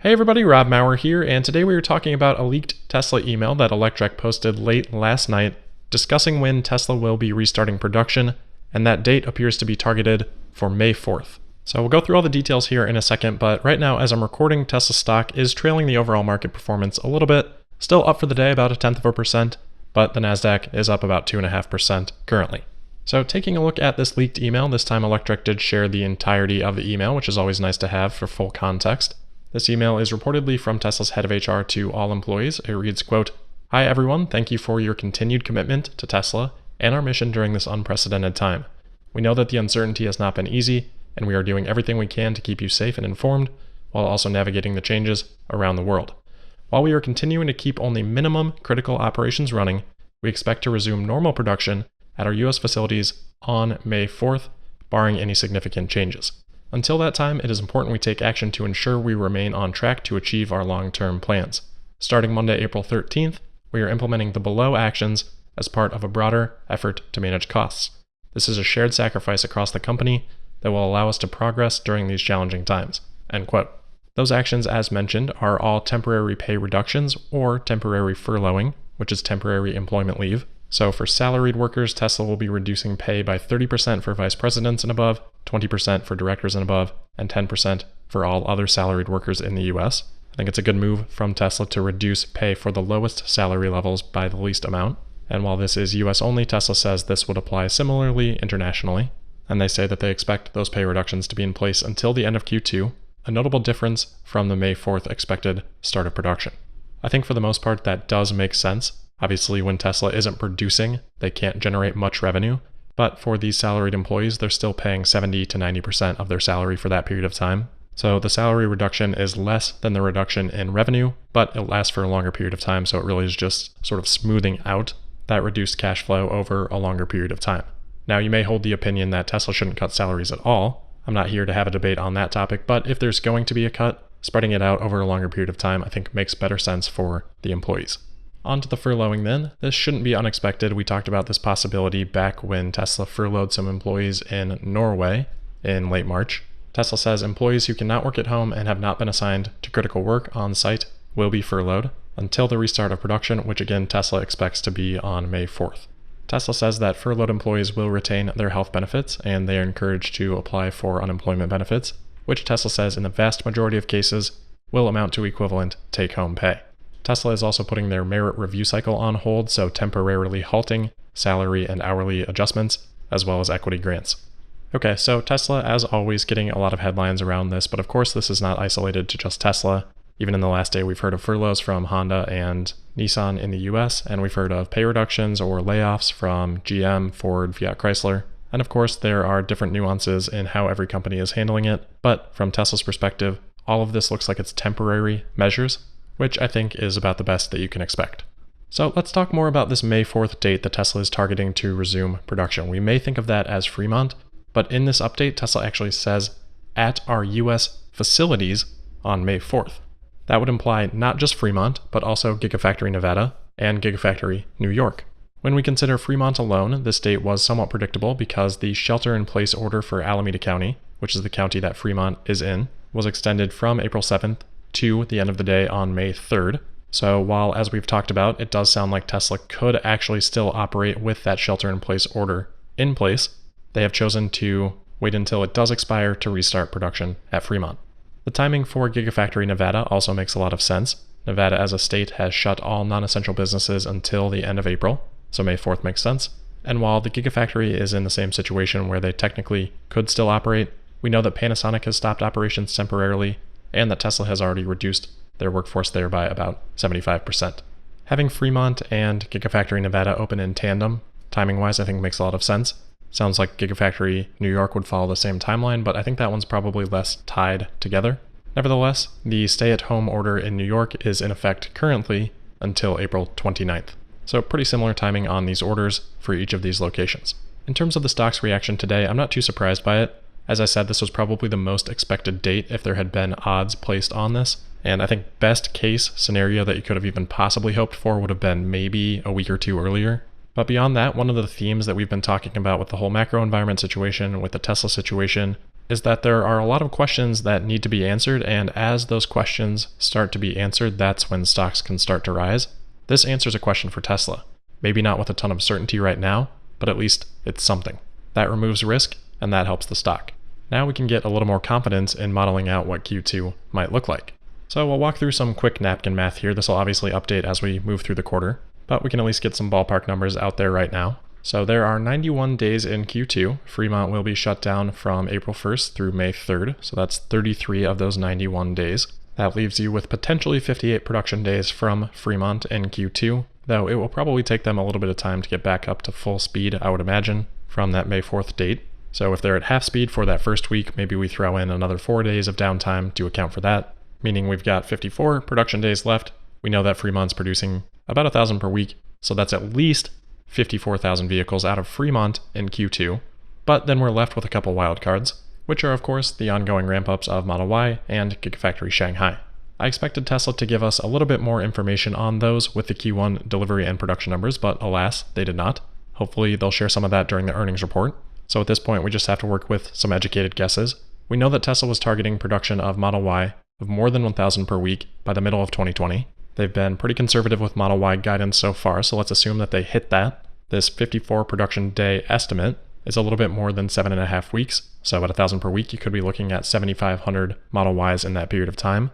Hey everybody, Rob Maurer here, and today we are talking about a leaked Tesla email that Electrek posted late last night discussing when Tesla will be restarting production, and that date appears to be targeted for May 4th. So we'll go through all the details here in a second, but right now as I'm recording, Tesla stock is trailing the overall market performance a little bit, still up for the day about 0.1%, but the Nasdaq is up about 2.5% currently. So taking a look at this leaked email, this time Electrek did share the entirety of the email, which is always nice to have for full context. This email is reportedly from Tesla's head of HR to all employees. It reads, quote, "Hi everyone, thank you for your continued commitment to Tesla and our mission during this unprecedented time. We know that the uncertainty has not been easy, and we are doing everything we can to keep you safe and informed, while also navigating the changes around the world. While we are continuing to keep only minimum critical operations running, we expect to resume normal production at our US facilities on May 4th, barring any significant changes. Until that time, it is important we take action to ensure we remain on track to achieve our long-term plans. Starting Monday, April 13th, we are implementing the below actions as part of a broader effort to manage costs. This is a shared sacrifice across the company that will allow us to progress during these challenging times." End quote. Those actions, as mentioned, are all temporary pay reductions or temporary furloughing, which is temporary employment leave. So for salaried workers, Tesla will be reducing pay by 30% for vice presidents and above, 20% for directors and above, and 10% for all other salaried workers in the US. I think it's a good move from Tesla to reduce pay for the lowest salary levels by the least amount. And while this is US only, Tesla says this would apply similarly internationally. And they say that they expect those pay reductions to be in place until the end of Q2, a notable difference from the May 4th expected start of production. I think for the most part that does make sense. Obviously, when Tesla isn't producing, they can't generate much revenue, but for these salaried employees, they're still paying 70 to 90% of their salary for that period of time. So the salary reduction is less than the reduction in revenue, but it lasts for a longer period of time, so it really is just sort of smoothing out that reduced cash flow over a longer period of time. Now, you may hold the opinion that Tesla shouldn't cut salaries at all. I'm not here to have a debate on that topic, but if there's going to be a cut, spreading it out over a longer period of time, I think makes better sense for the employees. On to the furloughing then. This shouldn't be unexpected. We talked about this possibility back when Tesla furloughed some employees in Norway in late March. Tesla says employees who cannot work at home and have not been assigned to critical work on site will be furloughed until the restart of production, which again Tesla expects to be on May 4th. Tesla says that furloughed employees will retain their health benefits and they are encouraged to apply for unemployment benefits, which Tesla says in the vast majority of cases will amount to equivalent take-home pay. Tesla is also putting their merit review cycle on hold, so temporarily halting salary and hourly adjustments, as well as equity grants. Okay, so Tesla, as always, getting a lot of headlines around this, but of course this is not isolated to just Tesla. Even in the last day, we've heard of furloughs from Honda and Nissan in the US, and we've heard of pay reductions or layoffs from GM, Ford, Fiat Chrysler. And of course, there are different nuances in how every company is handling it, but from Tesla's perspective, all of this looks like it's temporary measures, which I think is about the best that you can expect. So let's talk more about this May 4th date that Tesla is targeting to resume production. We may think of that as Fremont, but in this update, Tesla actually says at our US facilities on May 4th. That would imply not just Fremont, but also Gigafactory Nevada and Gigafactory New York. When we consider Fremont alone, this date was somewhat predictable because the shelter-in-place order for Alameda County, which is the county that Fremont is in, was extended from April 7th to the end of the day on May 3rd. So while, as we've talked about, it does sound like Tesla could actually still operate with that shelter-in-place order in place, they have chosen to wait until it does expire to restart production at Fremont. The timing for Gigafactory Nevada also makes a lot of sense. Nevada as a state has shut all non-essential businesses until the end of April, so May 4th makes sense. And while the Gigafactory is in the same situation where they technically could still operate, we know that Panasonic has stopped operations temporarily, and that Tesla has already reduced their workforce there by about 75%. Having Fremont and Gigafactory Nevada open in tandem, timing-wise, I think makes a lot of sense. Sounds like Gigafactory New York would follow the same timeline, but I think that one's probably less tied together. Nevertheless, the stay-at-home order in New York is in effect currently until April 29th. So pretty similar timing on these orders for each of these locations. In terms of the stock's reaction today, I'm not too surprised by it. As I said, this was probably the most expected date if there had been odds placed on this. And I think best case scenario that you could have even possibly hoped for would have been maybe a week or two earlier. But beyond that, one of the themes that we've been talking about with the whole macro environment situation, with the Tesla situation, is that there are a lot of questions that need to be answered, and as those questions start to be answered, that's when stocks can start to rise. This answers a question for Tesla. Maybe not with a ton of certainty right now, but at least it's something. That removes risk, and that helps the stock. Now we can get a little more confidence in modeling out what Q2 might look like. So we'll walk through some quick napkin math here. This will obviously update as we move through the quarter, but we can at least get some ballpark numbers out there right now. So there are 91 days in Q2. Fremont will be shut down from April 1st through May 3rd, so that's 33 of those 91 days. That leaves you with potentially 58 production days from Fremont in Q2, though it will probably take them a little bit of time to get back up to full speed, I would imagine, from that May 4th date. So if they're at half speed for that first week, maybe we throw in another 4 days of downtime to account for that, meaning we've got 54 production days left. We know that Fremont's producing about 1,000 per week, so that's at least 54,000 vehicles out of Fremont in Q2, but then we're left with a couple wildcards, which are of course the ongoing ramp-ups of Model Y and Gigafactory Shanghai. I expected Tesla to give us a little bit more information on those with the Q1 delivery and production numbers, but alas, they did not. Hopefully they'll share some of that during the earnings report. So at this point, we just have to work with some educated guesses. We know that Tesla was targeting production of Model Y of more than 1,000 per week by the middle of 2020. They've been pretty conservative with Model Y guidance so far, so let's assume that they hit that. This 54 production day estimate is a little bit more than 7.5 weeks, so at 1,000 per week, you could be looking at 7,500 Model Ys in that period of time.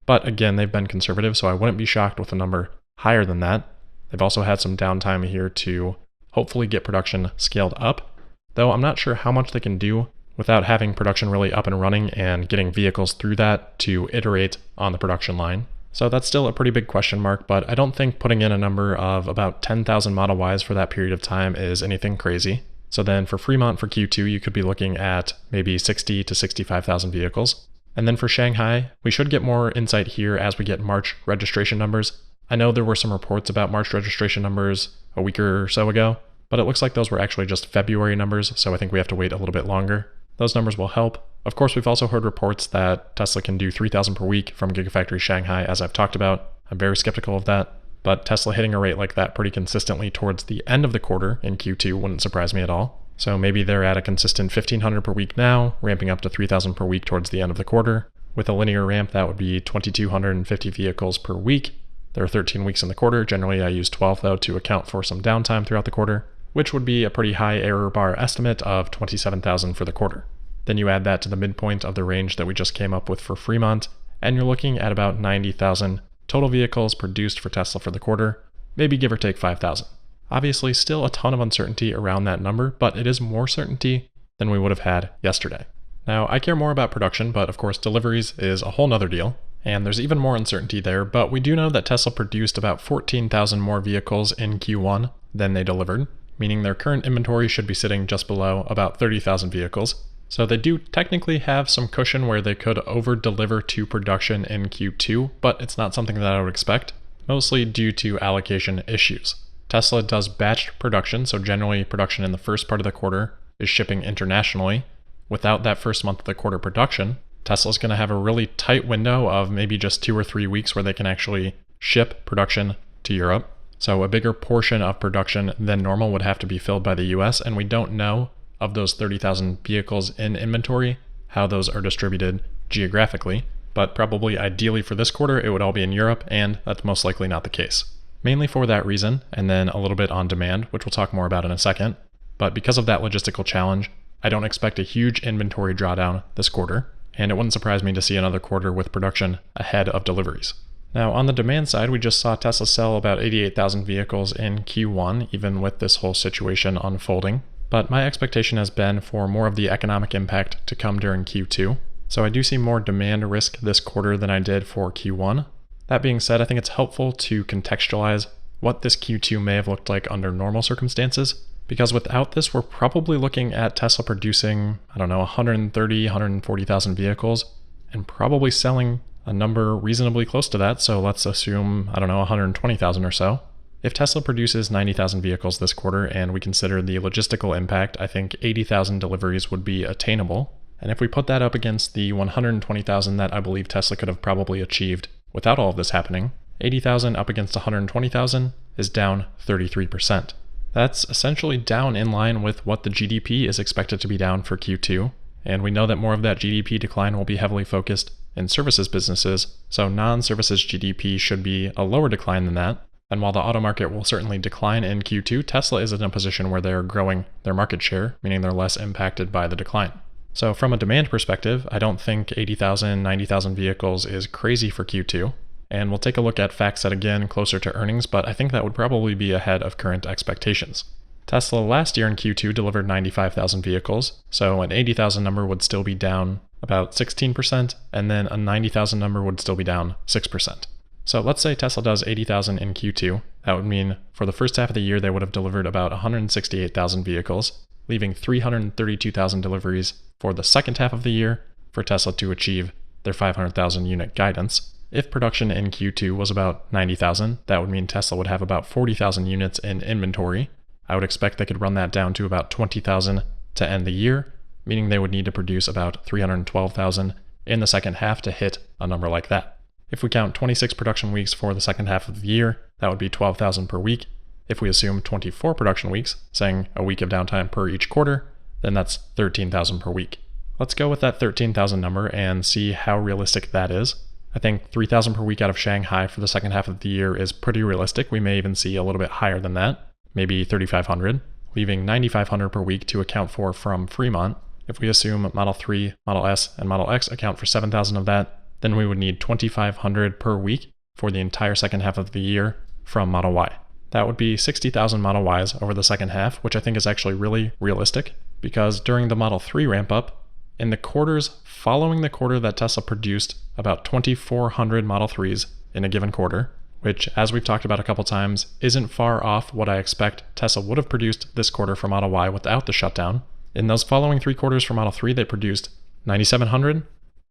But again, they've been conservative, so I wouldn't be shocked with a number higher than that. They've also had some downtime here to hopefully get production scaled up, though I'm not sure how much they can do without having production really up and running and getting vehicles through that to iterate on the production line. So that's still a pretty big question mark, but I don't think putting in a number of about 10,000 Model Ys for that period of time is anything crazy. So then for Fremont for Q2, you could be looking at maybe 60 to 65,000 vehicles. And then for Shanghai, we should get more insight here as we get March registration numbers. I know there were some reports about March registration numbers a week or so ago, but it looks like those were actually just February numbers, so I think we have to wait a little bit longer. Those numbers will help. Of course, we've also heard reports that Tesla can do 3,000 per week from Gigafactory Shanghai, as I've talked about. I'm very skeptical of that, but Tesla hitting a rate like that pretty consistently towards the end of the quarter in Q2 wouldn't surprise me at all. So maybe they're at a consistent 1,500 per week now, ramping up to 3,000 per week towards the end of the quarter. With a linear ramp, that would be 2,250 vehicles per week. There are 13 weeks in the quarter. Generally, I use 12 though to account for some downtime throughout the quarter, which would be a pretty high error bar estimate of 27,000 for the quarter. Then you add that to the midpoint of the range that we just came up with for Fremont, and you're looking at about 90,000 total vehicles produced for Tesla for the quarter, maybe give or take 5,000. Obviously, still a ton of uncertainty around that number, but it is more certainty than we would have had yesterday. Now, I care more about production, but of course deliveries is a whole nother deal, and there's even more uncertainty there, but we do know that Tesla produced about 14,000 more vehicles in Q1 than they delivered, meaning their current inventory should be sitting just below about 30,000 vehicles. So they do technically have some cushion where they could over-deliver to production in Q2, but it's not something that I would expect, mostly due to allocation issues. Tesla does batch production, so generally production in the first part of the quarter is shipping internationally. Without that first month of the quarter production, Tesla's going to have a really tight window of maybe just 2 or 3 weeks where they can actually ship production to Europe. So a bigger portion of production than normal would have to be filled by the US, and we don't know of those 30,000 vehicles in inventory, how those are distributed geographically, but probably ideally for this quarter, it would all be in Europe, and that's most likely not the case. Mainly for that reason, and then a little bit on demand, which we'll talk more about in a second. But because of that logistical challenge, I don't expect a huge inventory drawdown this quarter, and it wouldn't surprise me to see another quarter with production ahead of deliveries. Now, on the demand side, we just saw Tesla sell about 88,000 vehicles in Q1, even with this whole situation unfolding. But my expectation has been for more of the economic impact to come during Q2. So I do see more demand risk this quarter than I did for Q1. That being said, I think it's helpful to contextualize what this Q2 may have looked like under normal circumstances, because without this, we're probably looking at Tesla producing, 130,000, 140,000 vehicles, and probably selling a number reasonably close to that. So let's assume, 120,000 or so. If Tesla produces 90,000 vehicles this quarter and we consider the logistical impact, I think 80,000 deliveries would be attainable. And if we put that up against the 120,000 that I believe Tesla could have probably achieved without all of this happening, 80,000 up against 120,000 is down 33%. That's essentially down in line with what the GDP is expected to be down for Q2. and we know that more of that GDP decline will be heavily focused in services businesses, so non-services GDP should be a lower decline than that. And while the auto market will certainly decline in Q2, Tesla is in a position where they're growing their market share, meaning they're less impacted by the decline. So from a demand perspective, I don't think 80,000, 90,000 vehicles is crazy for Q2. And we'll take a look at FactSet again closer to earnings, but I think that would probably be ahead of current expectations. Tesla last year in Q2 delivered 95,000 vehicles, so an 80,000 number would still be down about 16%, and then a 90,000 number would still be down 6%. So let's say Tesla does 80,000 in Q2. That would mean for the first half of the year, they would have delivered about 168,000 vehicles, leaving 332,000 deliveries for the second half of the year for Tesla to achieve their 500,000 unit guidance. If production in Q2 was about 90,000, that would mean Tesla would have about 40,000 units in inventory. I would expect they could run that down to about 20,000 to end the year, meaning they would need to produce about 312,000 in the second half to hit a number like that. If we count 26 production weeks for the second half of the year, that would be 12,000 per week. If we assume 24 production weeks, saying a week of downtime per each quarter, then that's 13,000 per week. Let's go with that 13,000 number and see how realistic that is. I think 3,000 per week out of Shanghai for the second half of the year is pretty realistic. We may even see a little bit higher than that, maybe 3,500, leaving 9,500 per week to account for from Fremont. If we assume Model 3, Model S, and Model X account for 7,000 of that, then we would need 2,500 per week for the entire second half of the year from Model Y. That would be 60,000 Model Ys over the second half, which I think is actually really realistic, because during the Model 3 ramp up, in the quarters following the quarter that Tesla produced about 2,400 Model 3s in a given quarter, which, as we've talked about a couple times, isn't far off what I expect Tesla would have produced this quarter for Model Y without the shutdown. In those following three quarters for Model 3, they produced 9,700,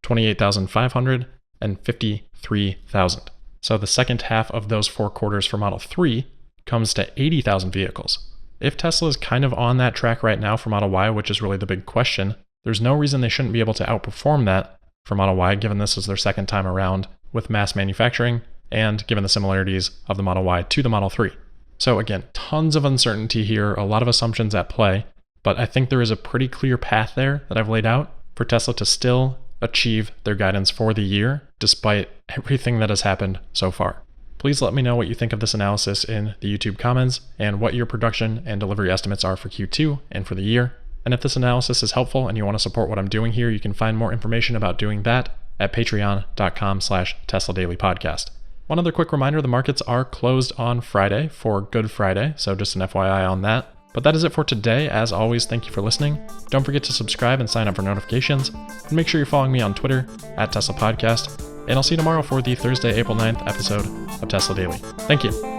28,500, and 53,000. So the second half of those four quarters for Model 3 comes to 80,000 vehicles. If Tesla is kind of on that track right now for Model Y, which is really the big question, there's no reason they shouldn't be able to outperform that for Model Y, given this is their second time around with mass manufacturing, and given the similarities of the Model Y to the Model 3. So again, tons of uncertainty here, a lot of assumptions at play, but I think there is a pretty clear path there that I've laid out for Tesla to still achieve their guidance for the year, despite everything that has happened so far. Please let me know what you think of this analysis in the YouTube comments, and what your production and delivery estimates are for Q2 and for the year. And if this analysis is helpful and you want to support what I'm doing here, you can find more information about doing that at patreon.com/Tesla Daily Podcast. One other quick reminder, the markets are closed on Friday for Good Friday, so just an FYI on that. But that is it for today. As always, thank you for listening. Don't forget to subscribe and sign up for notifications. And make sure you're following me on Twitter @Tesla Podcast. And I'll see you tomorrow for the Thursday, April 9th episode of Tesla Daily. Thank you.